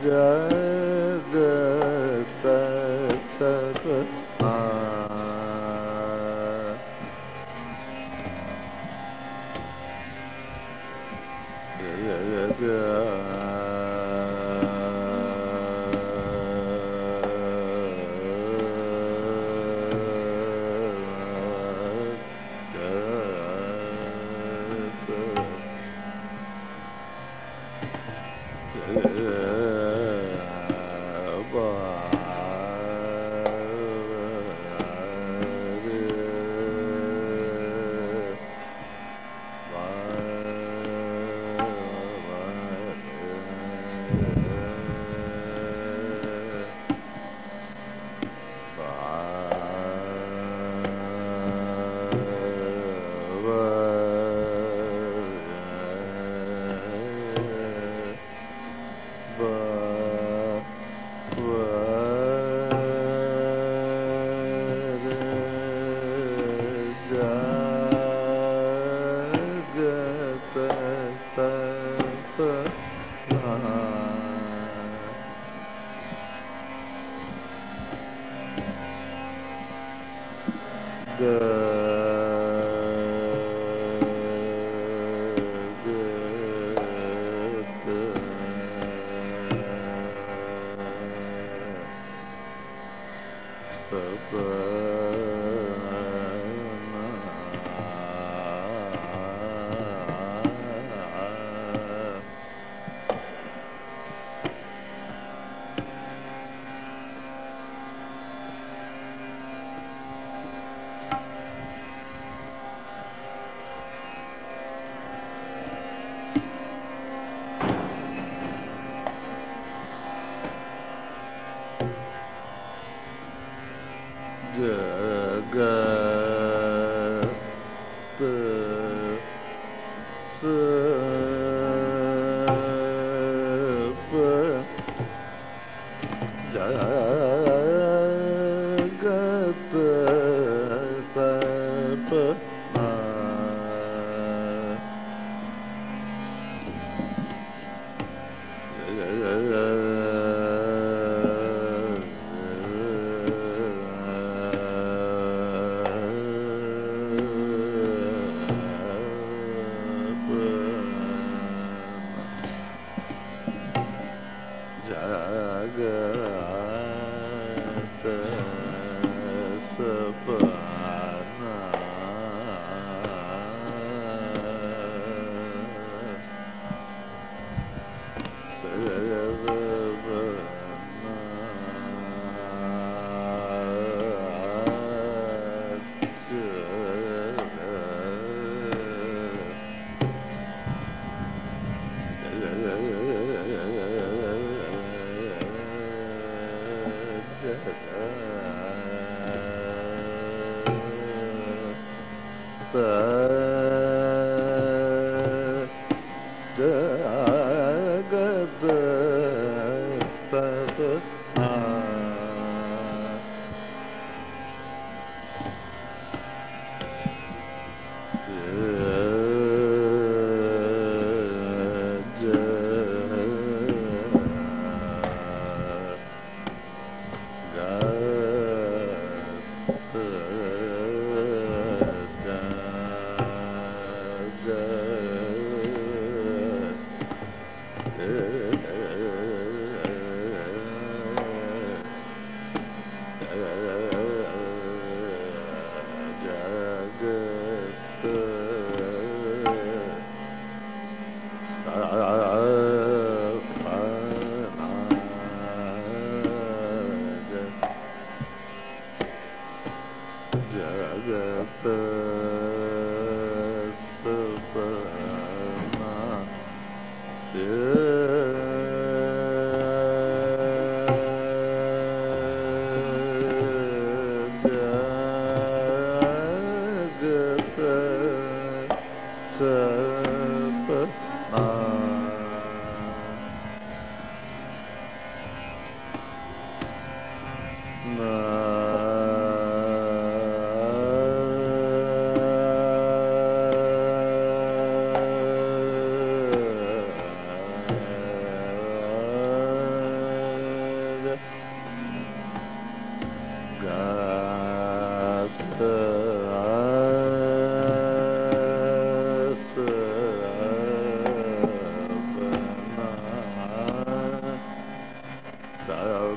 जगत सब Sa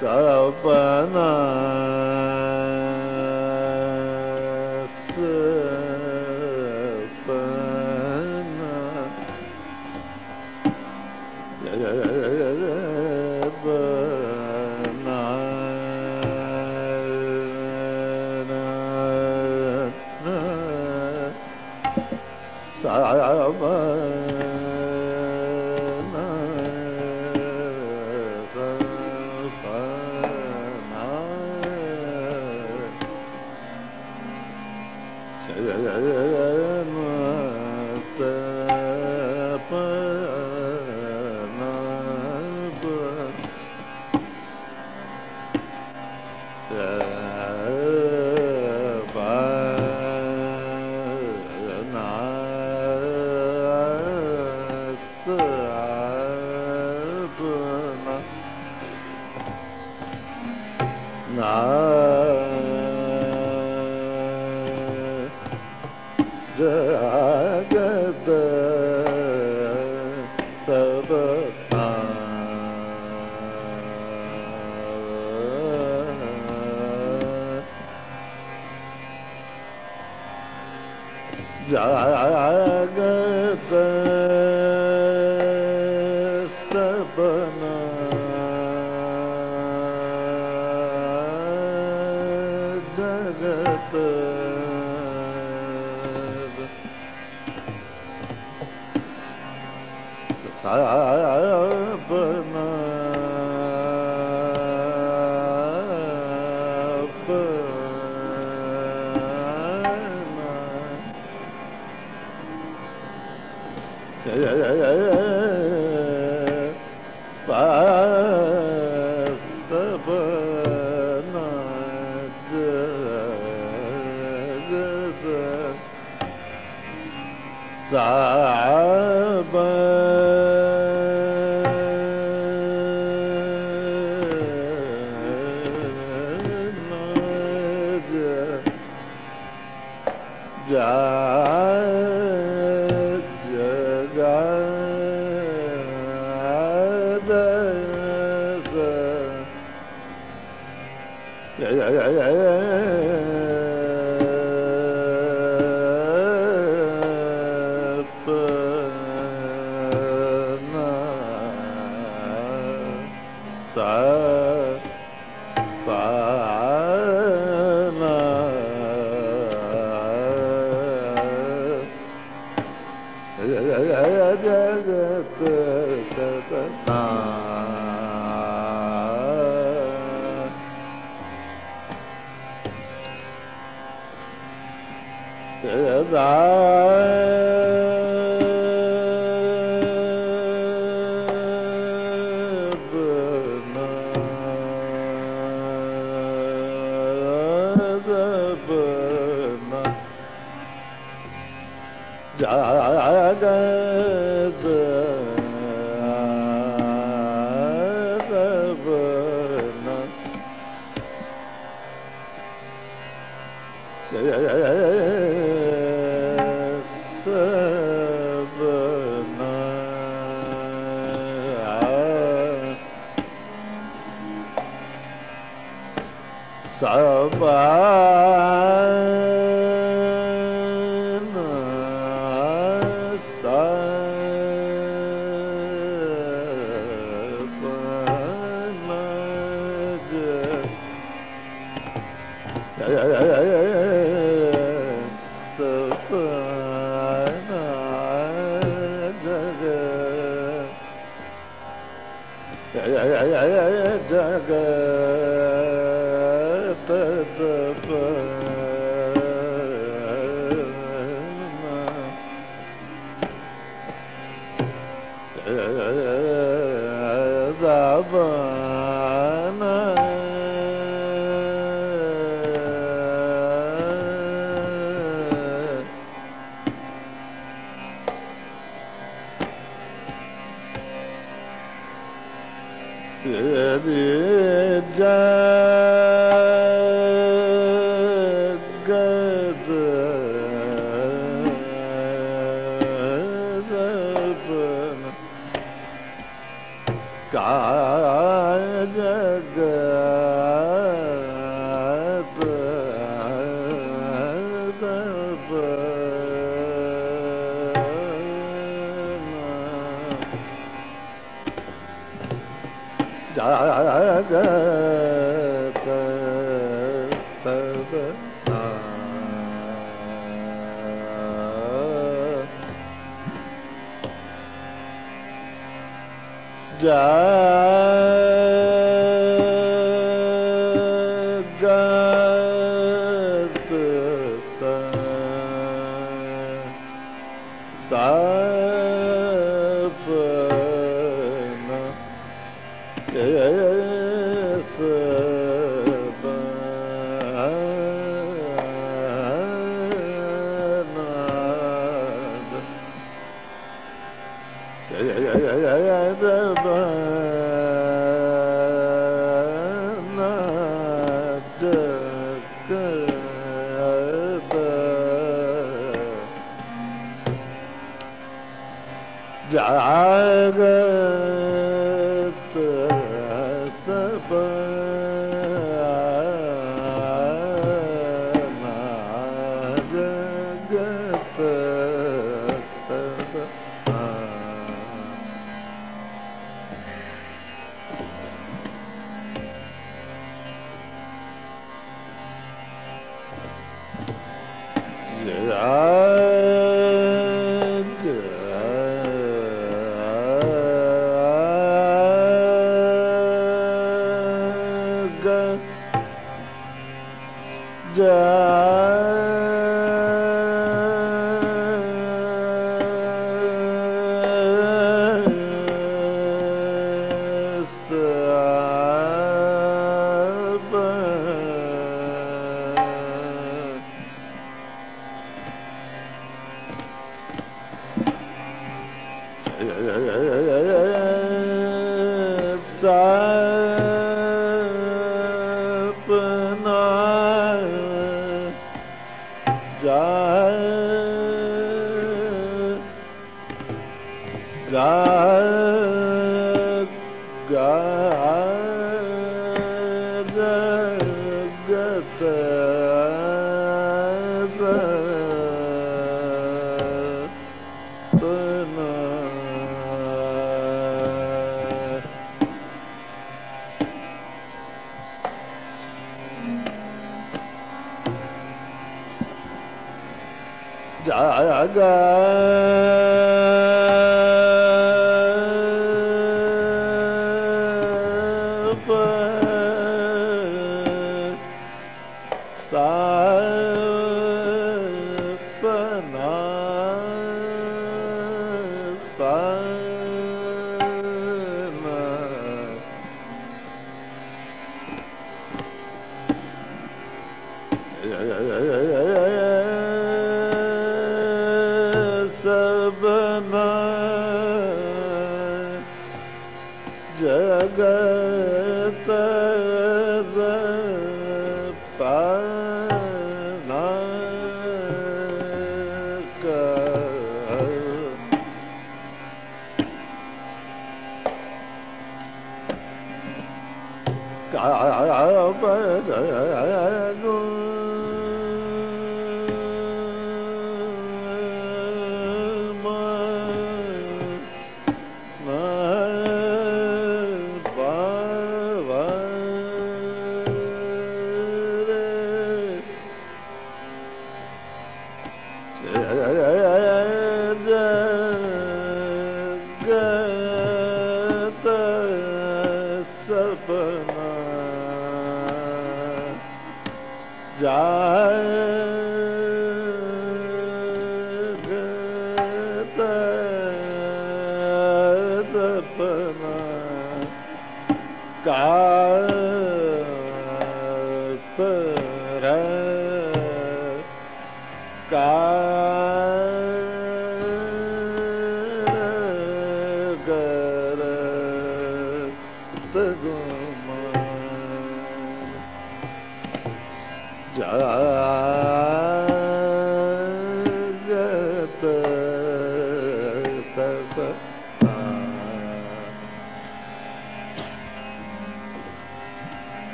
Sabana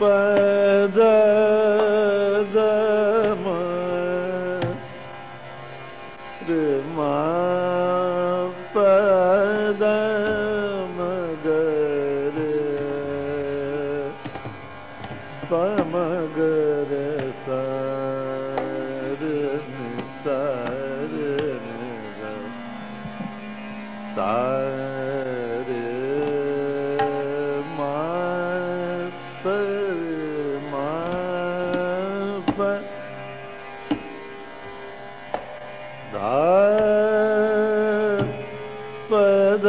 पद दम रे मा पद मगर पमगर सर सर सारे पद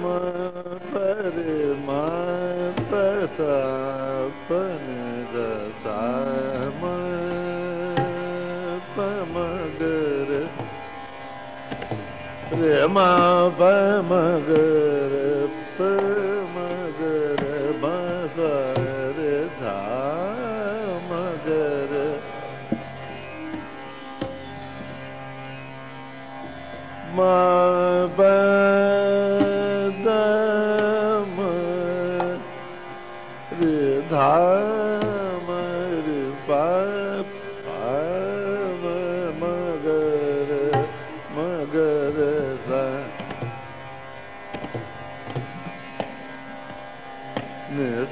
म पर मा पसा पन दसा म पमगर रे मा पमगर पमगर बसा रे धा मगर मा बदम रे धाम रे पाप मगर मगर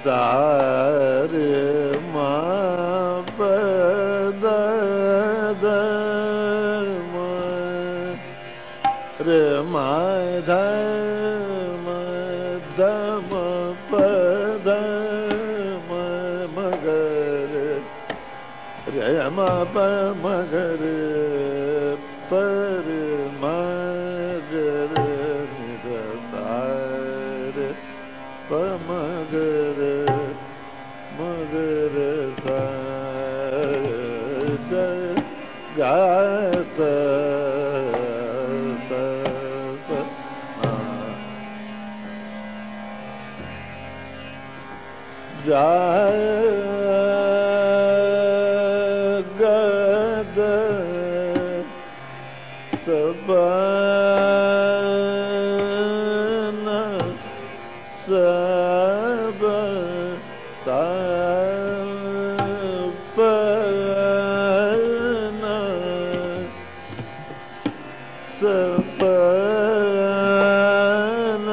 सारे मा पदम रे मा धम दम पदम मगर रे मा प मगर पर मगर निद सार पमगर मगर सार गात जगद सबन सब सपन सपन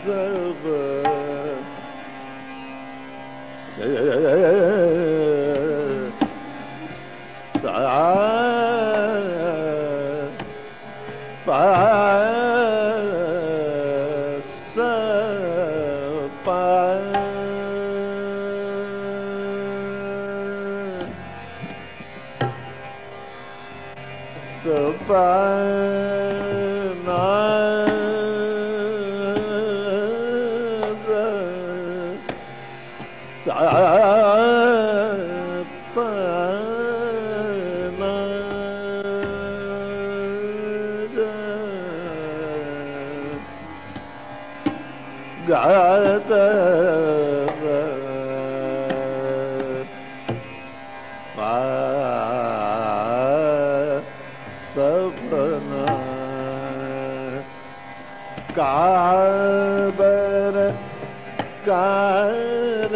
सब गात सपना काबर कार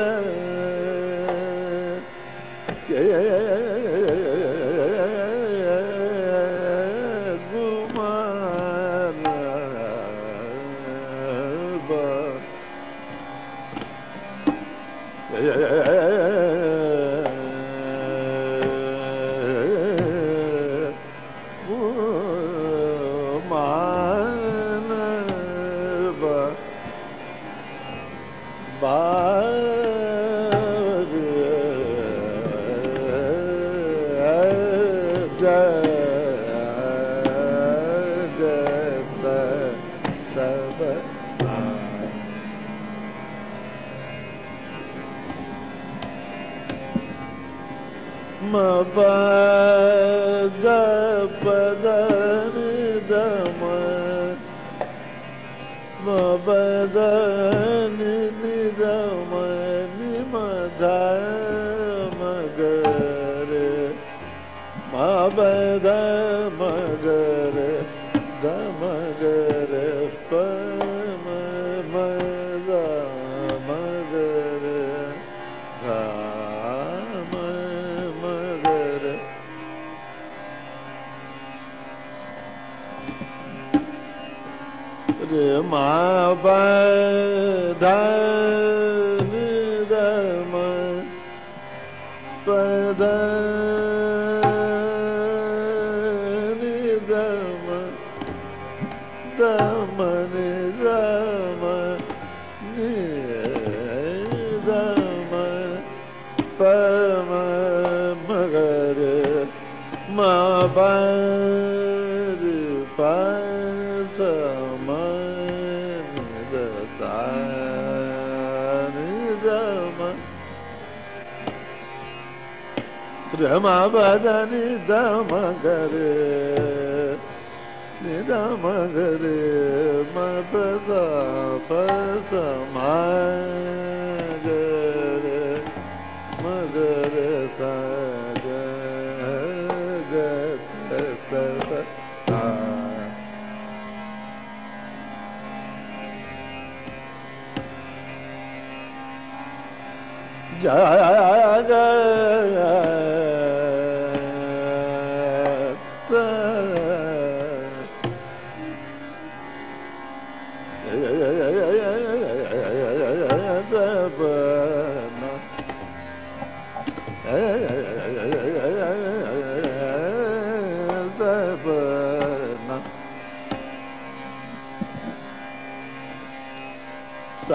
पद पद निदम पद निदम निमध मगर मा पद मगर ध मगर प मग मगर ध मगर रे मा पद निधम पद निधम दम निधम निधम पम मगर मा पर पास रमा पद निधम गरे निधम गरे म पद पस मगरे मगरे स ग स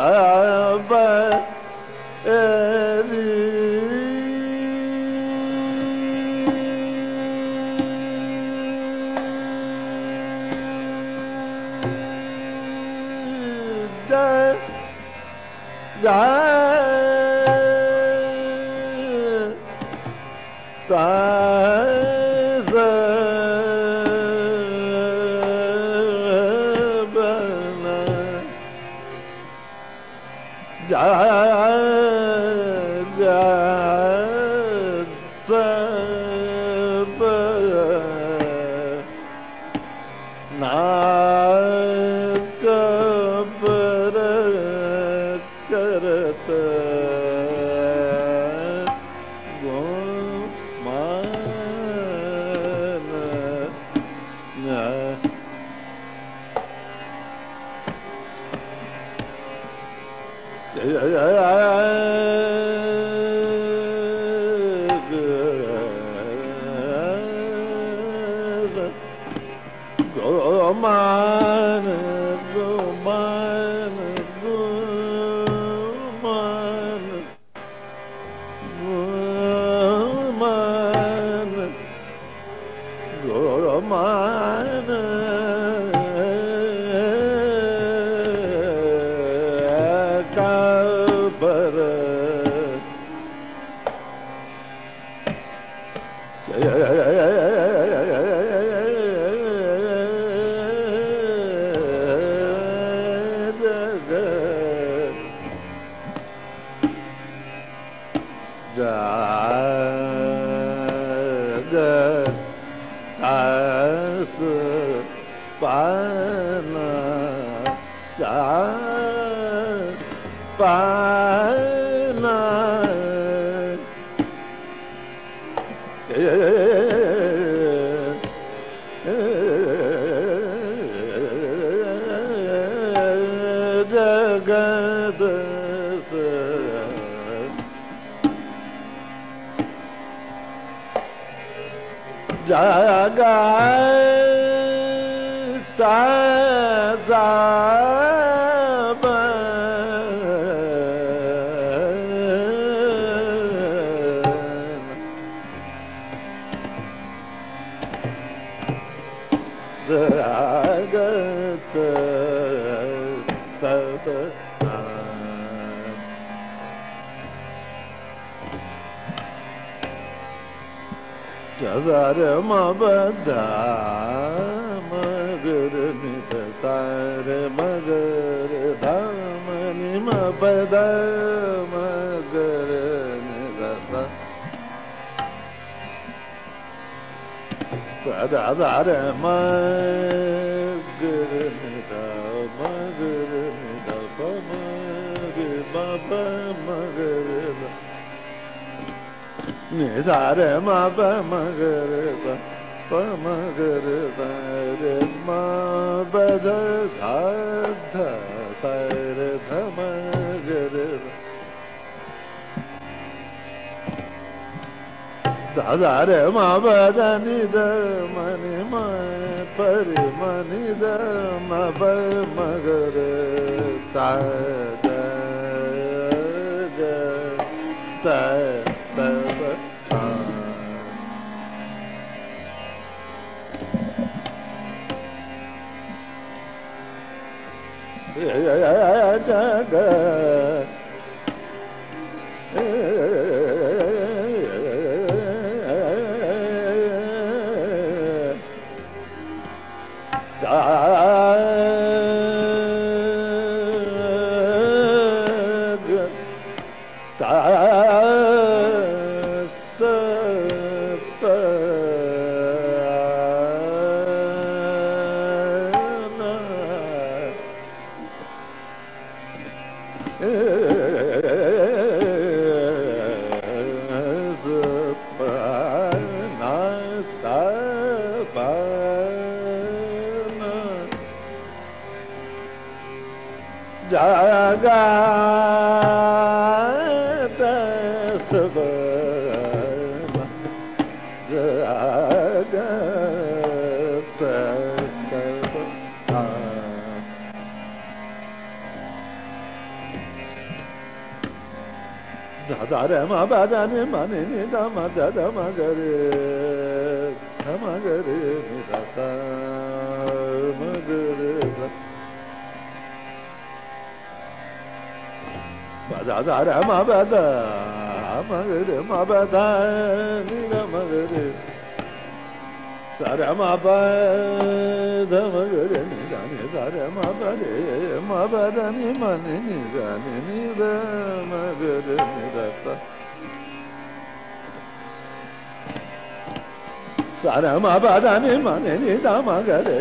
जा सब da da re ma ga re ni da ma ga re ni da pa ma re ma pa ma ga re da ni da re ma pa ma ga re da pa ma ga re da re ma pa da dha dha sa re dha ma ga re da da re ma pa da ni da ma ni ma pa re ma ni da ma pa ma ga re sa da ga ta ta pa ya ya ya ja ga jaga tasvana jaga tasvana da da re ma ba da ni ma ni ni da ma da da ma ga re da ma ga re ni da sa ma ga re da da re ma ba da ma ga re ma ba da ni da ma ga re sa re ma ba da ma ga re ni da ni sa re ma ba re ma ba da ni ma ni ni da ni ni da ma ga re ni da sa sa re ma ba da ni ma ni ni da ma ga re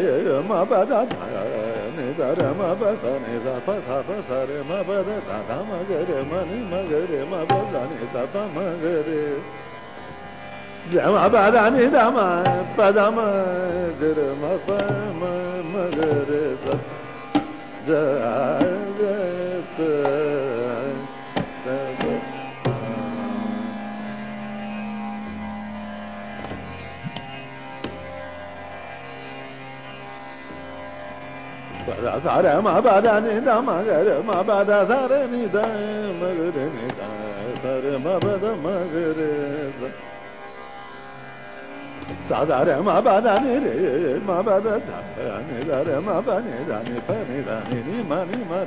ma ba da da ni da re ma ba sa ni sa pa sa re ma ba da da ma ga re ma ni ma ga re ma ba da ni sa pa ma ga re ja ma ba da ni da ma pa da ma ga re ma pa ma ga re sa ja ga ta da sa re ma ba da ni da ma ga re ma ba da sa re ni da ma ga re ni da sa re ma ba da ma ga re sa da re ma ba da ni re ma ba da da ni da re ma ba ni da ni pa ni da ni ni ma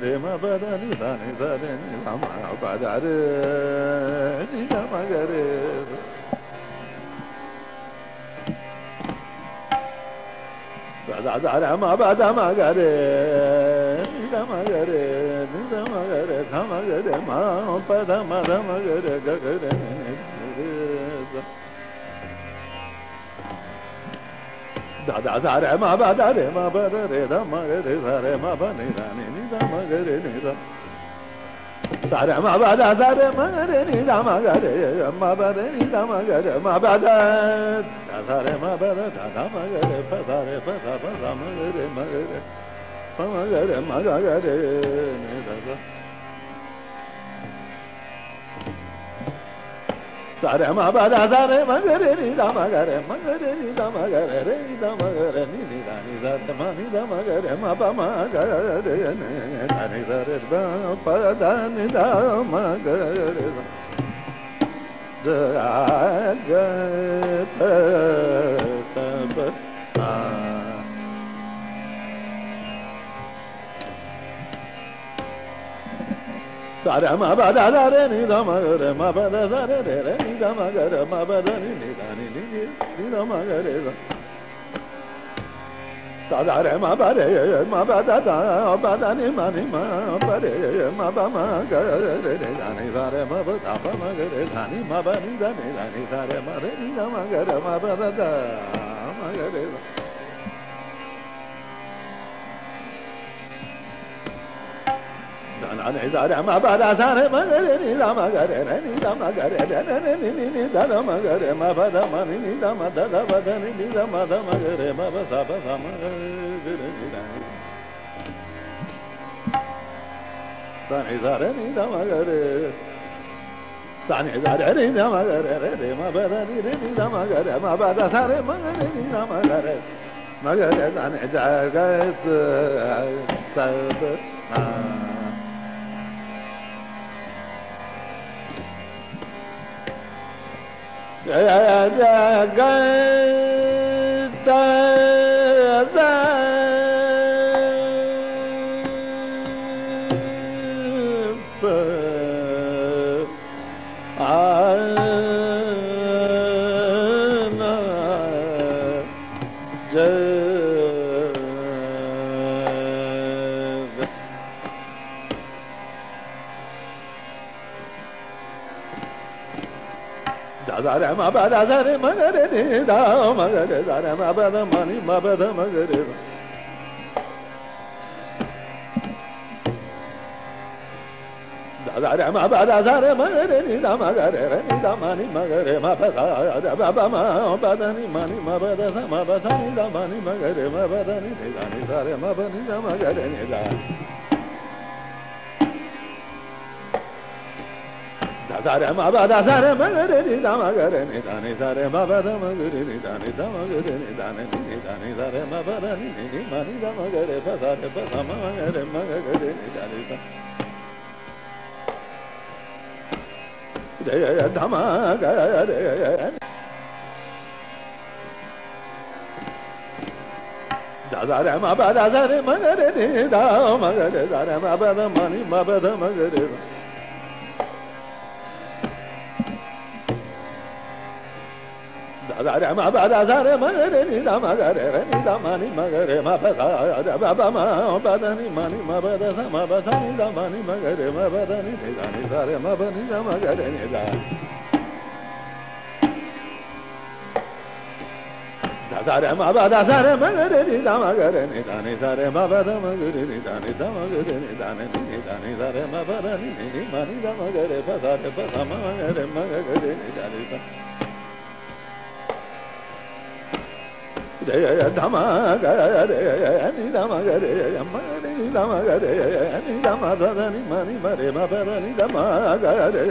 re ma ba da ni da ni sa re ni da ma ba da re ni da ma ga re da da re ma ba da ma ga re ni da ma ga re ni da ma ga re tha ma ga re ma pa da ma ga re ga ga re ni da da sa re ma ba da re ma ba da re da ma ga re sa re ma ba ni da ni da ma ga re ni da sa re ma ba da sa re ma ga re ni da ma ga re ma ba re ni da ma ga re ma ba da da sa re ma ba da da ma ga re pa sa re pa sa ma ga re pa ma ga re ma ga re ni da sa sa re ma ba da sa re ma ga re ni da ma ga re ma ga re ni da ma ga re ni da ma ga re ni da ni sa re ma ni da ma ga re ma pa ma ga re ni da ni sa re ba pa da ni da ma ga re ja ga ta sa pa sa re ma ba da da re ni da ma ga re ma ba da sa re re ni da ma ga re ma ba da ni da ni ni da ma ga re sa da re ma ba re ma ba da ba da ni ma ba re ma ba ma ga re da ni sa re ma ba da pa ma ga re da ni ma ba ni da ni sa re ma re ni da ma ga re ma ba da ma ga re da na ne da re ma ba da sa re ma ga re ni da ma ga re re ni da ma ga re re re ni da da ma ga re ma ba da ma ni da ma da da ba da ni da ma da ma ga re ma ba sa ma ga re ni da sa ni da re ni da ma ga re sa ni da re ni da ma ga re re ma ba da ni re ni da ma ga re ma ba da sa re ma ga re ni da ma ga re ma ga re da ni ja ga sa ba ya ja ga ta da pa a na ja da re ma ba da sa re ma ga re ni da ma ga re da re ma ba da ma ni ma ba da ma ga re da re ma ba da sa re ma ga re ni da ma ga re re ni da ma ni ma ga re ma ba sa da ba ba ma ba da ni ma ni ma ba da sa ma ba sa ni da ma ni ma ga re ma ba da ni da ni sa re ma ba ni da ma ga re ni da sa re ma ba da sa re ma ga re ni da ma ga re ni da ni sa re ma ba da ma ga re ni da ni da ma ga re ni da ni ni da ni sa re ma ba da ni ni ma ni da ma ga re pa sa re pa sa ma ga re ma ga re ni da ni sa re da ma ga re da sa re ma ba da sa re ma ga re ni da ma ga re sa re ma ba da ma ni ma ba da ma ga re da re ma ba da sa re ma re ni da ma ga re ni da ma ni ma ga re ma ba sa da ba ba ma ba da ni ma ni ma ba da sa ma ba sa ni da ma ni ma ga re ma ba da ni da ni sa re ma ba ni da ma ga re ni da da sa re ma ba da sa re ma ga re ni da ma ga re ni da ni sa re ma ba da ma ga re ni da ni da ma ga re ni da ni ni da ni sa re ma ba da ni ni ma ni da ma ga re pa sa re pa sa ma ga re ma ga re ni da ni sa re da ma ga re ni da ma ga re ma re ni da ma ga re ni da ma da ni ma ni ma re ma ba da ni da ma ga re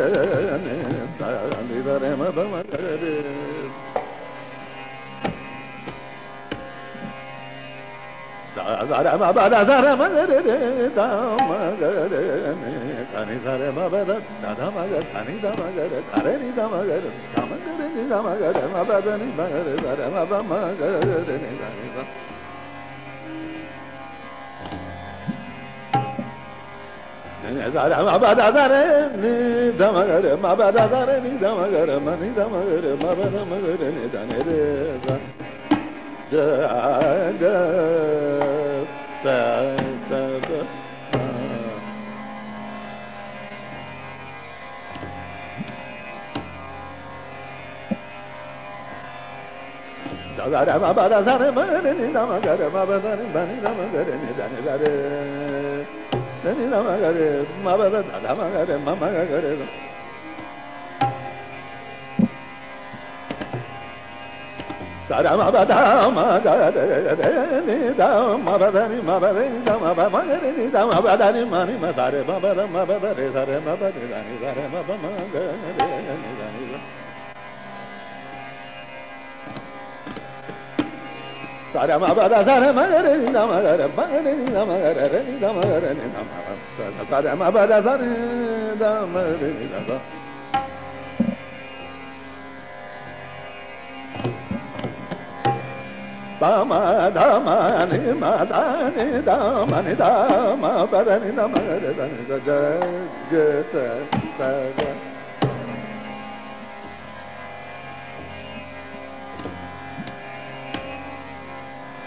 ni da ni da re ma ba ma ga re da da ma ba da sa re ma ga re da ma ga re ni da ni sa re ma ba da da ma ga da ni da ma ga re da re ni da ma ga re da ma ga re ni da ma ga re ma ba da ni ma ga re da re ma ba ma ga re ni da ni da ni da re ma ba da sa re ni da ma ga re ma ba da sa re ni da ma ga re ma ni da ma ga re ma ba da ma ga re ni da ni re da ja ga ta ta ba da da ma ba da sa re ma re ni da ma ga re ma ba da ni ba ni da ma ga re ni da ni da re ni da ma ga re ma ba da da ma ga re ma ma ga re sa ra ma ba da ma ga re ni da ma ba da ni ma ba re ni da ma ba ma ga re ni da ma ba da ni ma ni ma sa re ma ba da ma ba da re sa re ma ba ni da ni sa re ma ba ma ga re ni da ni da sa re ma ba da sa re ma ga re ni da ma ga re ma ga re ni da ma ga re ni da ma ga re ni da ma sa re ma ba da sa re da ma re ni da sa ba ma da ma ni ma da ni da ma ni da ma ba da ni da ma ga re da ni da ja ga ta sa ga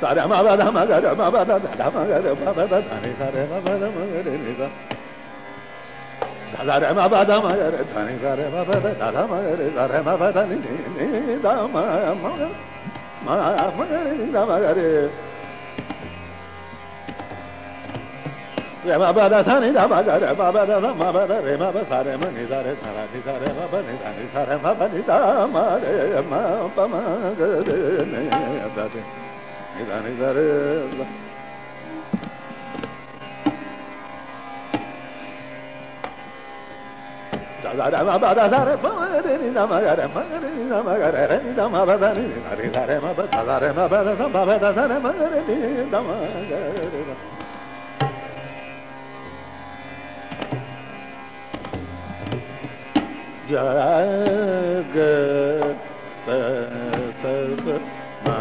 sa re ma ba da ma ga re ma ba da da ma ga re ma ba da da ni sa re ma ba da ma ga re ni da da re ma ba da ma ga re da ni sa re ma ba da da ma ga re da re ma ba da ni ni da ma ma ma ma ga re da ma ga re re ma ba da sa ni da ma ga re ma ba da sa ma ba da re ma ba sa re ma ni da re sa ra ni da re ma ba ni da ni sa re ma ba ni da ma re ma ba ma ga re ne da re ni da re da da ma ba da sa re ma re ni da ma ga re ma re ni da ma ga re ni da ma ba da ni da re da re ma ba da re ma ba da sa ma ba da sa re ma re ni da ma ga re Jagat Sarvama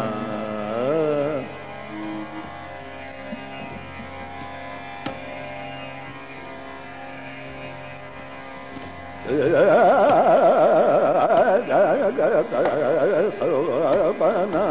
Jagat Sarvama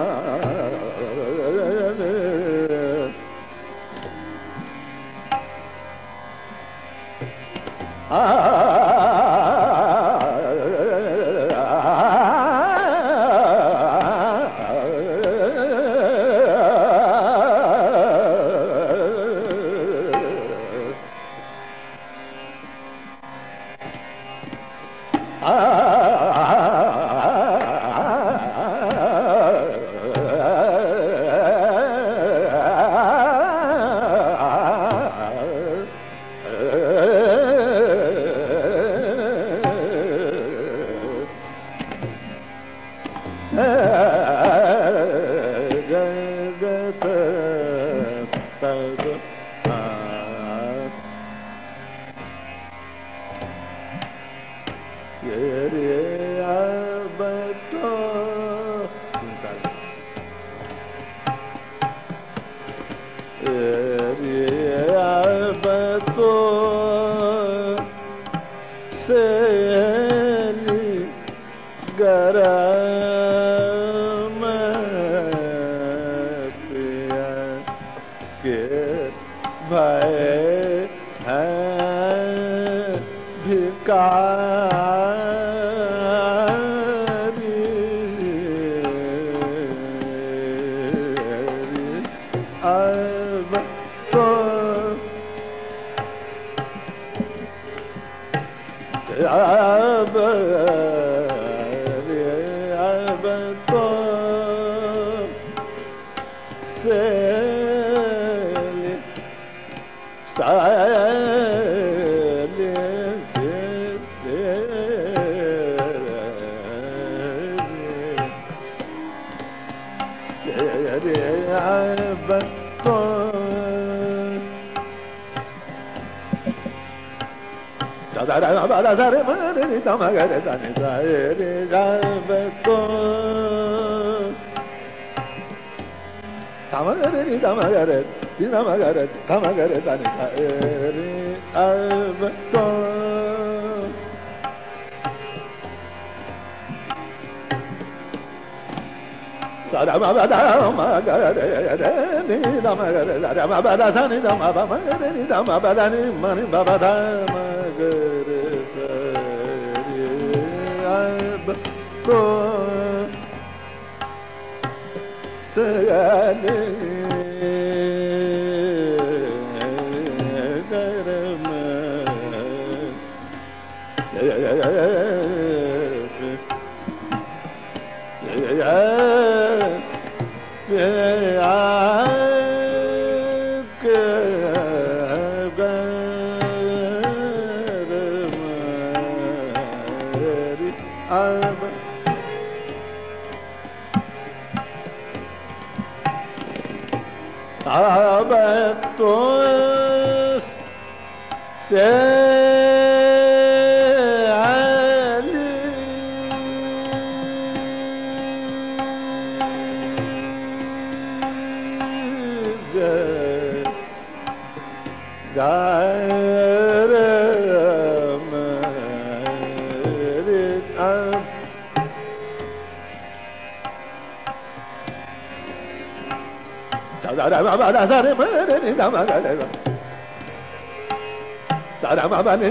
Sara baba ne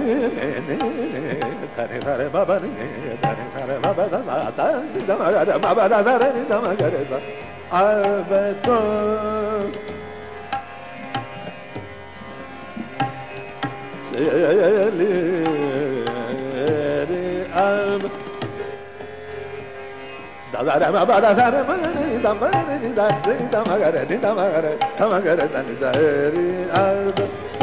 tare tare baba ne tare tare baba da da da ma ga baba da da ni da ma ga da albeto se li alb da da baba da da ma ni da ma ni da ma ga ni da ma ga da ni da ri albeto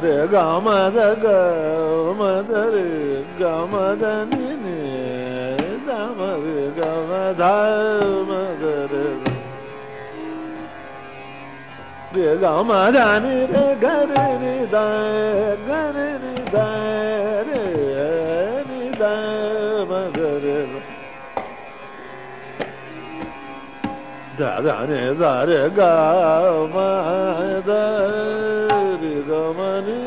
re ga ma da ga ma da re ga ma da ni ni da ma re ga ma da ma ga re re ga ma da ni re ga re ni da ga re ni da re ni da ma ga re da da ni da re ga ma da re ga ma ni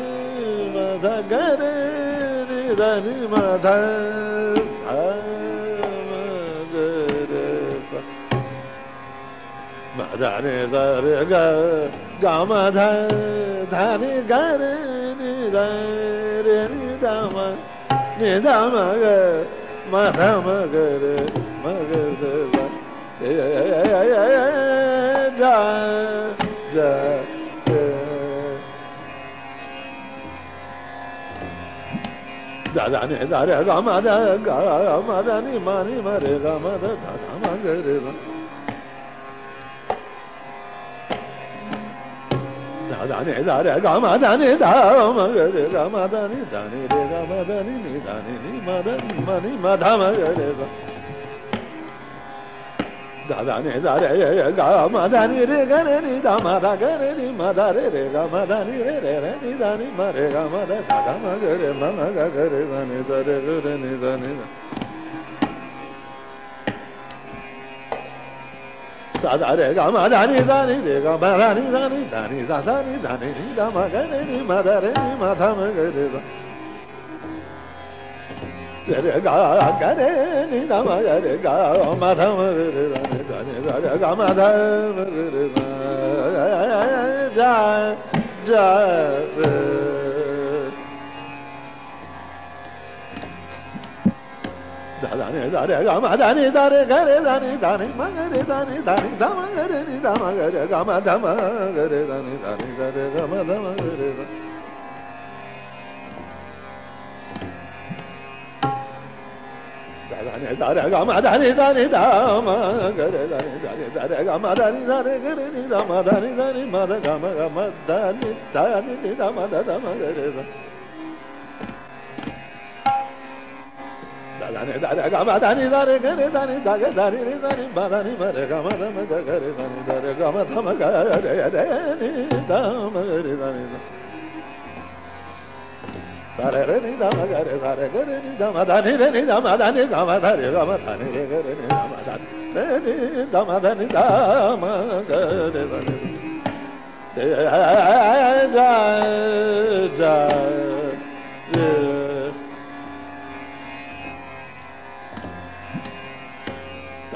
ma da ga re ni da ni ma da ma ga re ma da ni da re ga ma da ni ga re ni da re ni da ma ga ma da ma ga re ma ga re da da da da ni da re ga ma da ni ma re ga ma da ma ga re da da ni da re ga ma da ni da ma ga re ga ma da ni re ga ma da ni da ni ma da ni ma da ma ga re da da ni da re ga ma da ni re ga re ni da ma da ga re ni ma da re ga ma da ni re ni da ni ma re ga ma da ma ga re ma ga ga re da ni da re ni da ni sa da re ga ma da ni re ga ma da ni da ni da ni da ni da ma ga re ni ma da re ni ma da ma ga re da re ga ga re ni da ma ga re ga ma da ma ga re da ni da re ga ma da ma ga re da da da da da ni da re ga ma da ni da re ga re da ni ma ga re da ni da ma ga re ni da ma ga re ga ma da ma ga re da ni da re ga ma da ma ga re da da re ga ma da ni da ma ga re da ni da re ga ma da ni ga re ni da ma da ni ma da ga ma da ni da ma da ma ga re da da ni da re ga ma da ni da re ga re da ni da ga da ni ma da ni ma re ga ma da ma ga re da ni da re ga ma da ma ga re ni da ma ga re da ni da re re ni da ma ga re da re ga re ni da ma da ni re ni da ma da ni ga ma da re ga ma da ni re ga re ni da ma da re ni da ma da ni da ma ga re da ni da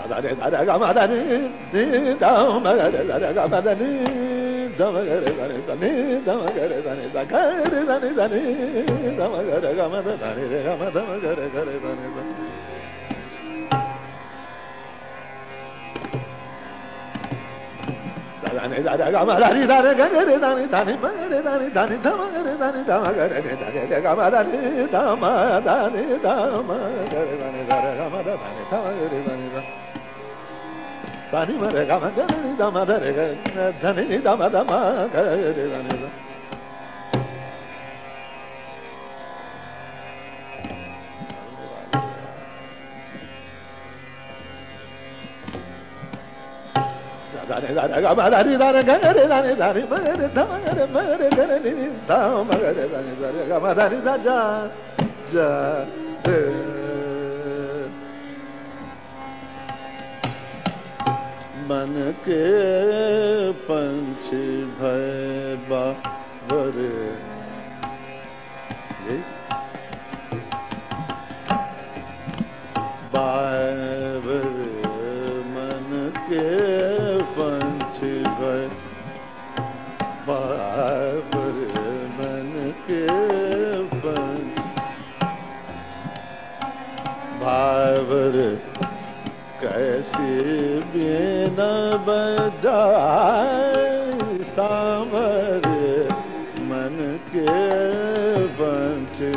da da re da re ga ma da ni da ma ga re da re ga ma da ni da ma ga re da ni da ni da ma ga re da ni da ga re da ni da ni da ma ga re ga ma da ni re ga ma da ma ga re da ni da da ni da re ga ma da ni da re ga re da ni ma ga re da ni da ni da ma ga re da ni da ma ga re ni da re ga ma da ni da ma ga re da ni da re ga ma da ni da ma ga re da ni da da ni ma re ga ma ga re ni da ma da re ga da ni da ma da ma ga re da ni da da ni da re ga ma da ni da re ga re da ni da ni ma re da ma re ga re ni da ma ga re da ni da re ga ma da ni da ja ja मन के पंछी भय बाबर बाबर मन के पंछी भय बाबर मन के पंछी बाबर कैसी बीना बजाए सामर मन के पंछी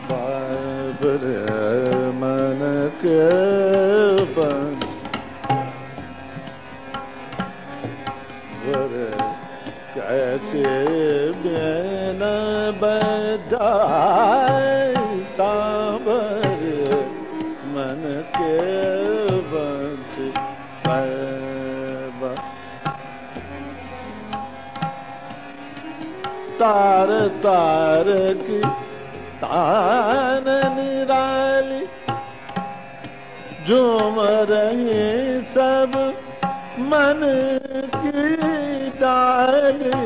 बाबर मन के पंछी कैसे बजाय सांबर मन के वंश तार तार की तान निराली झूम रही सब मन की डाली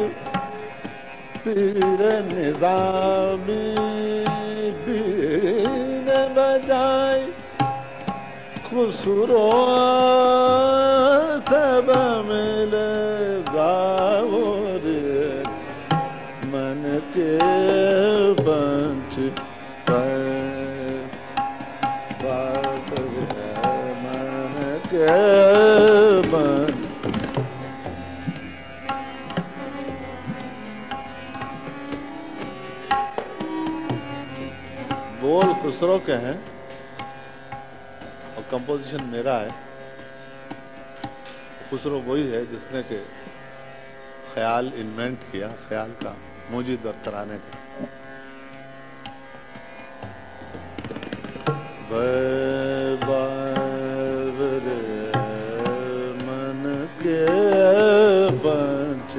पीर निजामी बीन बजाई खुसरो सब मिल गाओ रे मन के पंच मन के पंच बोल खुसरो के हैं और कंपोजिशन मेरा है। खुसरो वही है जिसने के ख्याल इन्वेंट किया, ख्याल का मौजूद और तराने का। मन के पंच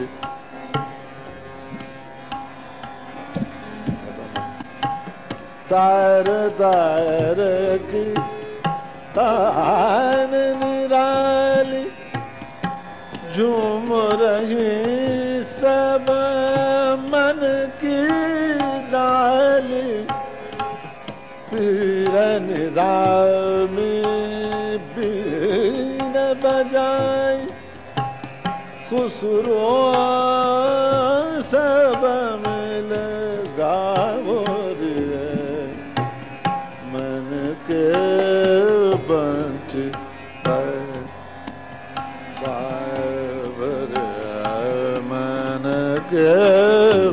तार तार की तान निराली झूम रही सब मन की डाली पीर निजामी बीन बजाई खुसरो सब मिल गाओ रे मन के पंच मन के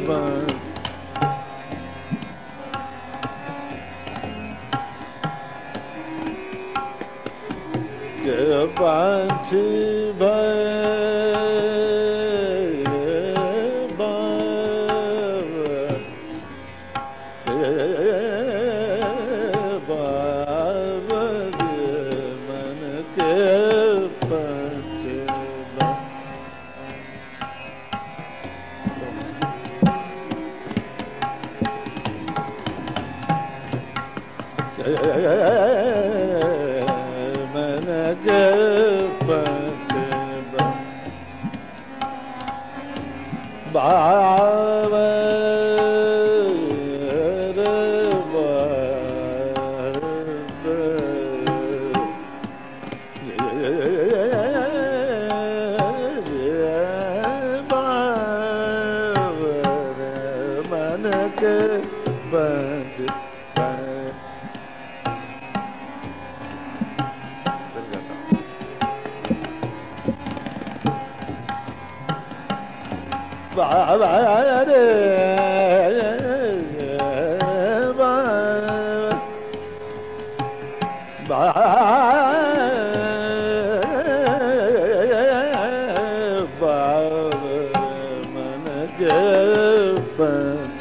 पंच के पंच मन के पंच मन के पंच बाबा रे मन के पंच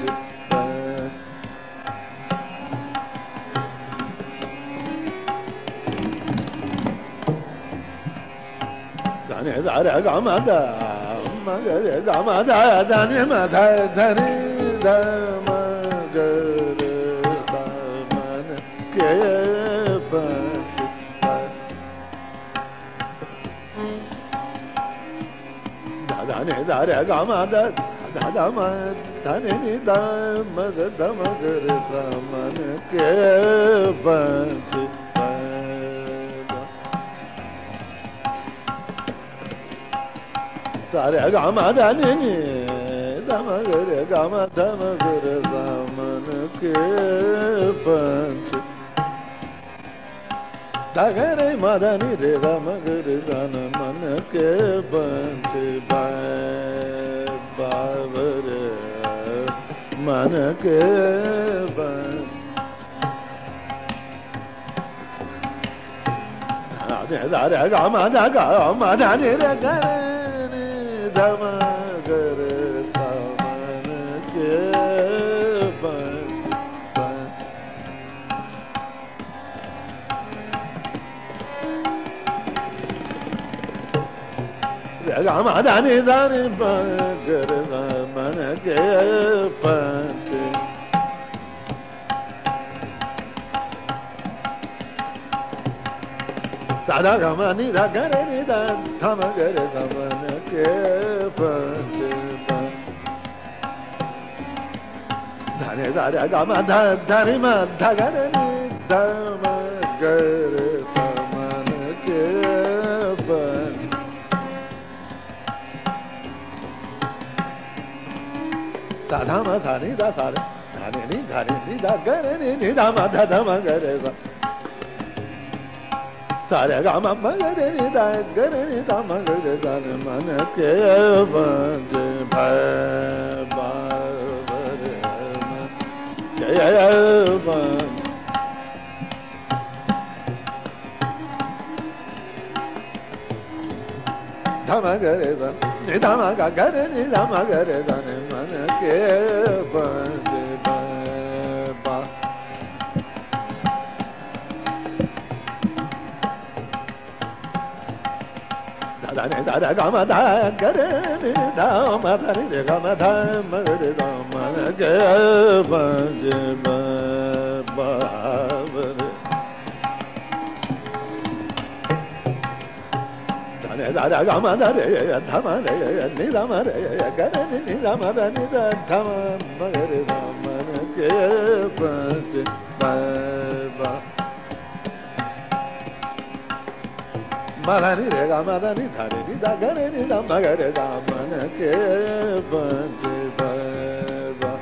गाने दारा गामादा मगर गामादा दाने माधा धरी मगर मन के पंच दाने दारा गामादा दादा धने निदा मगर मगर मन के पंच सारे गामा धने दमगर गामा धमगर मन के पंच दगरे मदनी रे दमगर धन मन के पंच बाबर मन के पंच दारे गामा गामा धने रे धमगर मन के पंच gama dani dani bagare mana ke panche sada gama ni da gare ni da thama gare mana ke panche dani da gama da dani ma da gare ni thama gare mana ke panche da ma sa ni da sa ni da ga ni da ma ga re sa sa re ga ma ga re ni da ga re ni da ma ga re sa ne man ke ban je ba ba re ma ke ya ban da ma ga re sa ni da ma ga re ni da ma ga re sa ne man ke ban je ba ba da ne da ga ma da ga re ni da ma da ni de ga ma da ma re da ma ke ban je ba ba re da ga ma da re da ma re ni da ma re ga re ni da ma da ni da da ma re da ma ke ban je ba ba ma da ni re ga ma da ni da re ni da ga re ni da ma ga re da ma ke ban je ba ba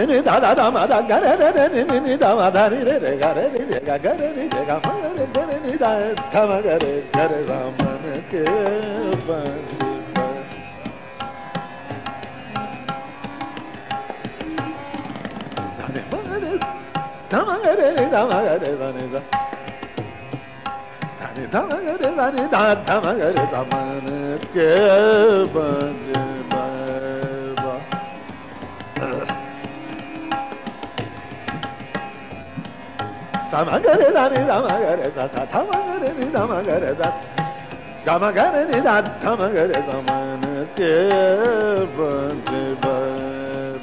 ni da da ma da ga re ni da ma da ni re ga re ni ga re ni ga ma re ni da tha ma ga re da ma ke ban je ba da ne ma re tha ma ga re da ma ga re da ni da da ni tha ma ga re da ni da tha ma ga re da ma ke ban je ba ba sa ma ga re da ni da ma ga re da tha ma ga re ni da ma ga re da ga ma ga re ni da tha ma ga re da ma ke ban je ba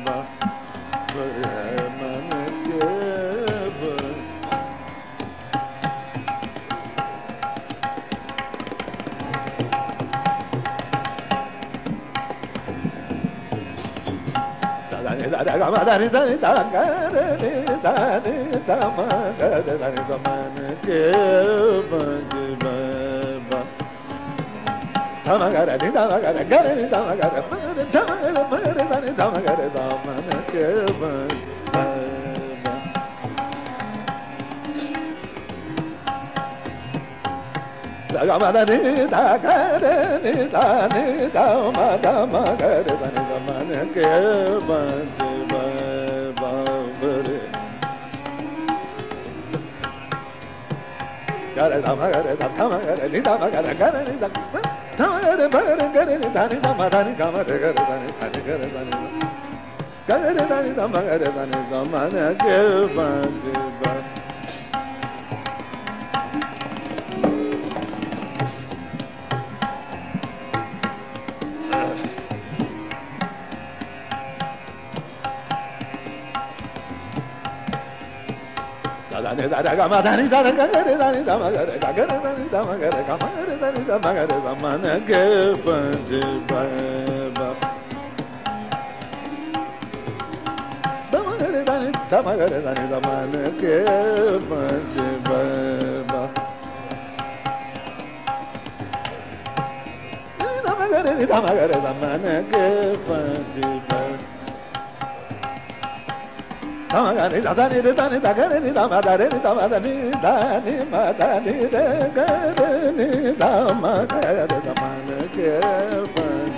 ba man ke ban da ga ma da ni da ga re ni da ma ga re da ni da man ke ban je ba ba tha ma ga re ni da ma ga re ga re ni da ma ga re ma re tha ma ga re ma re da ni da ma ga re da man ke ban ba da ga ma da ni da ga re ni da ma ga re da ni da man ke ban je ba ba re ga re da ma ga re da tha ma ga re ni da ma ga re ni da tha ma ga re ma re ga re ni da ni da ma da ni ga ma re ga re da ni da ni ga re da ni ga re da ni da ma ga re da ni da man ke ban je ba da ga ma da ni da ga re da ni da ma ga re da ga re da ni da ma ga re ga ma re da ni da ma ga re da man ke ban je ba ba da ma ga re da ni da ma ga re da ni da man ke ban je ba ba ni da ma ga re ni da ma ga re da man ke ban je ba da ma ga ni da ni da ni da ga re ni da ma da re ni da ma da ni da ni ma da ni re ga re ni da ma ga re da man ke ban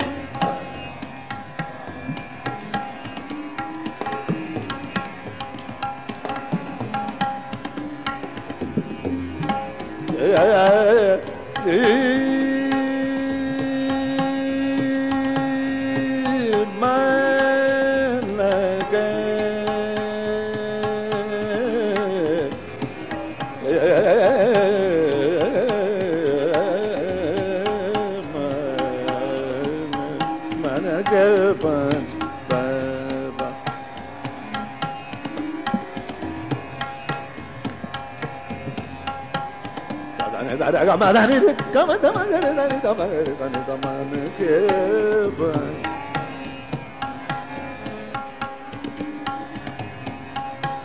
da ga ma da ni ga ma da ma ga da ni da ma ga da ni da man ke ban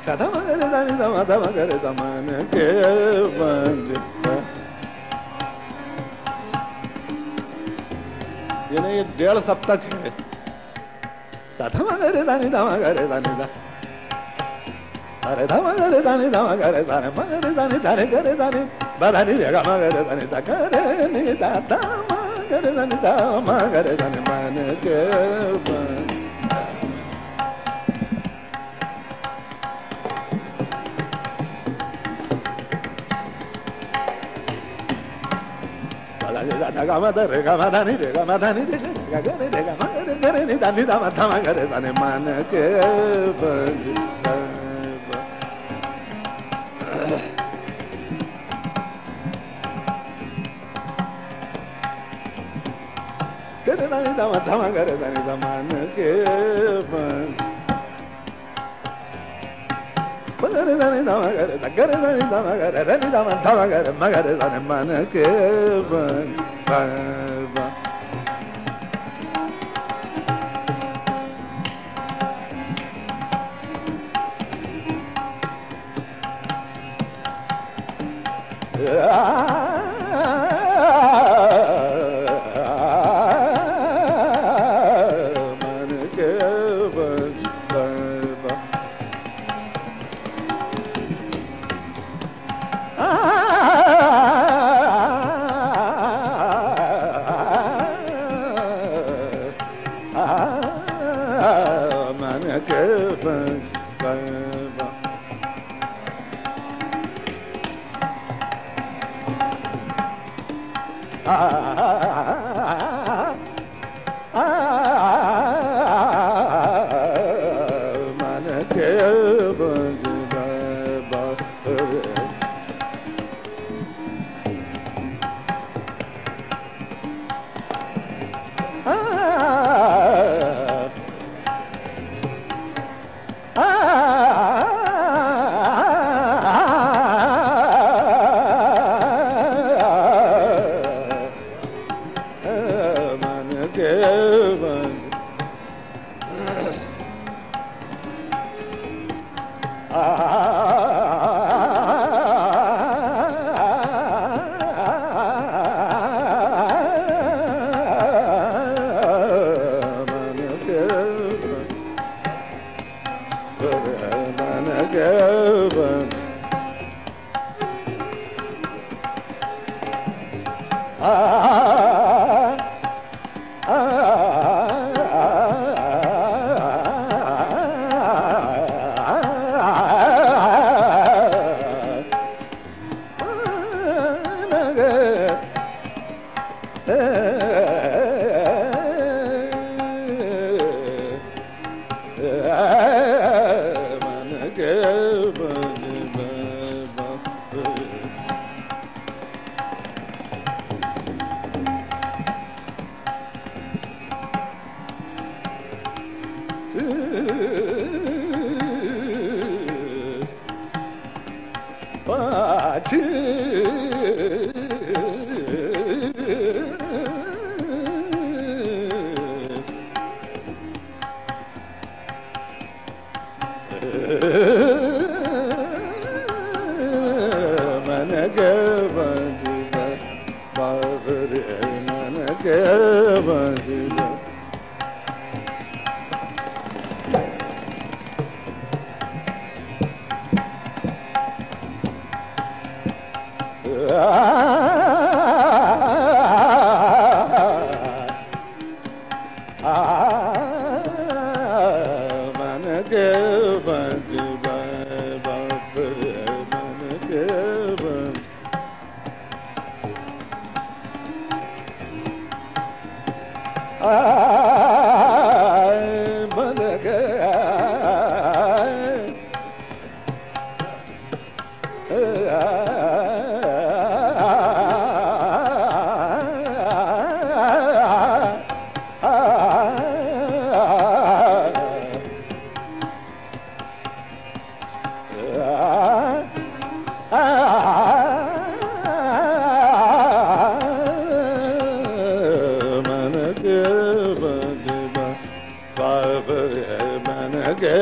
da da ma ga da ni da ma ga da man ke ban यानी ये 1.5 सप्तक है धा मा गा रे धा नी धा मा गा रे धा नी धा अरे धा मा गा रे धा नी धा मा गा रे धा नी मा गा रे धा नी धा रे गा रे धा नी बा धा नी रे गा मा गा रे धा नी धा गा रे नी धा धा मा गा रे धा नी धा मा गा रे धा नी मन के बन da ga ma da re ga ma da ni re ga ma da ni re ga ga re ga ma re ga re ni da ni da ma tha ma ga re da ni man ke ban ke re da ni da ma tha ma ga re da ni da man ke ban ga re da ni da ma ga re da ga re da ni da ma ga re ni da ma tha ma ga re da ni man ke ban ba ba man ke ban ba ba man ke ban ba ba man ke ban ba ba ge